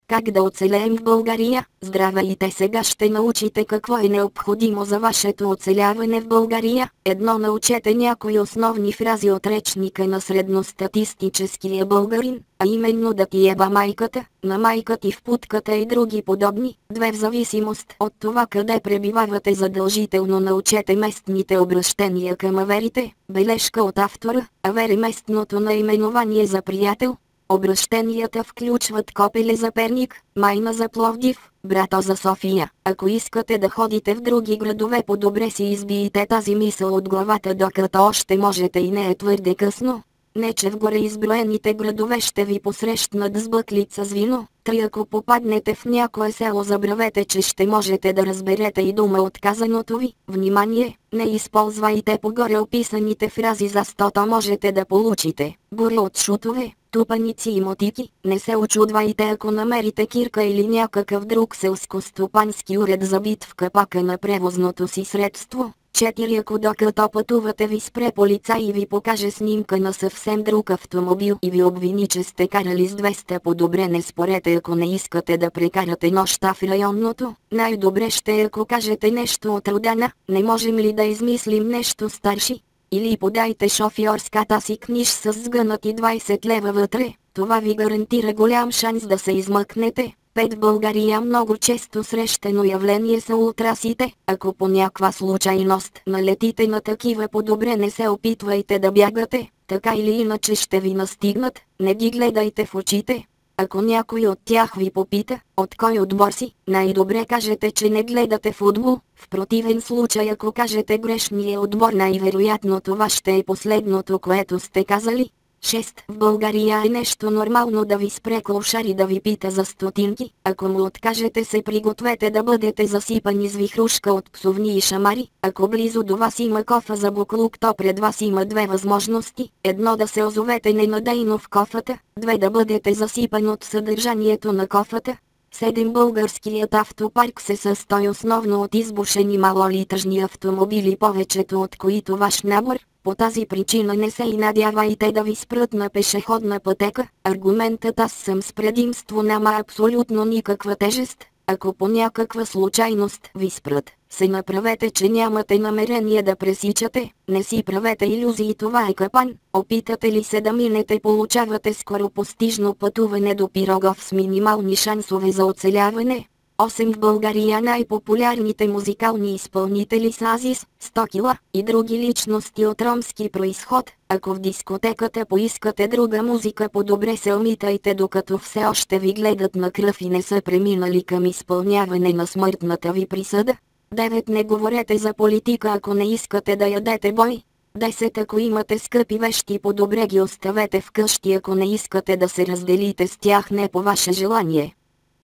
Как да оцелеем в България? Здравейте, сега ще научите какво е необходимо за вашето оцеляване в България. Едно, научете някои основни фрази от речника на средностатистическия българин, а именно да ти еба майката, на майка ти в путката и други подобни. Две, в зависимост от това къде пребивавате, задължително научете местните обращения към аверите. Бележка от автора: авер е местното наименование за приятел. Обращенията включват Копеле за Перник, Майна за Пловдив, Брато за София. Ако искате да ходите в други градове, по-добре си избийте тази мисъл от главата, докато още можете и не е твърде късно. Не че в горе изброените градове ще ви посрещнат с бъклица с вино. Три, ако попаднете в някое село, забравете, че ще можете да разберете и дума от казаното ви. Внимание! Не използвайте по-горе описаните фрази, защото можете да получите буре от шутове, тупаници и мотики. Не се очудвайте, ако намерите кирка или някакъв друг селскостопански уред забит в капака на превозното си средство. 4, ако докато пътувате ви спре полицай и ви покаже снимка на съвсем друг автомобил и ви обвини, че сте карали с 200, по-добре не спорете, ако не искате да прекарате нощта в районното. Най-добре ще е, ако кажете нещо от рода на: не можем ли да измислим нещо старши? Или подайте шофьорската си книж с сгънати 20 лева вътре. Това ви гарантира голям шанс да се измъкнете. 5, в България много често срещано явление са ултрасите. Ако по някаква случайност налетите на такива, по-добре не се опитвайте да бягате. Така или иначе ще ви настигнат. Не ги гледайте в очите. Ако някой от тях ви попита от кой отбор си, най-добре кажете, че не гледате футбол. В противен случай, ако кажете грешния отбор, най-вероятно това ще е последното, което сте казали. 6, в България е нещо нормално да ви спре клошар и да ви пита за стотинки. Ако му откажете, се пригответе да бъдете засипани с вихрушка от псовни и шамари. Ако близо до вас има кофа за буклук, то пред вас има две възможности. Едно, да се озовете ненадейно в кофата. 2, да бъдете засипан от съдържанието на кофата. 7, българският автопарк се състои основно от избушени малолитражни автомобили, повечето от които ваш набор. По тази причина не се и надявайте да ви спрат на пешеходна пътека. Аргументът "аз съм с предимство" няма абсолютно никаква тежест. Ако по някаква случайност ви спрат, се направете, че нямате намерение да пресичате. Не си правете илюзии, това е капан. Опитате ли се да минете, получавате скоропостижно пътуване до Пирогов с минимални шансове за оцеляване. 8, в България най-популярните музикални изпълнители са Азис, 100 кила и други личности от ромски произход. Ако в дискотеката поискате друга музика, по-добре се умитайте, докато все още ви гледат на кръв и не са преминали към изпълняване на смъртната ви присъда. 9, не говорете за политика, ако не искате да ядете бой. 10, ако имате скъпи вещи, по-добре ги оставете вкъщи, ако не искате да се разделите с тях не по ваше желание.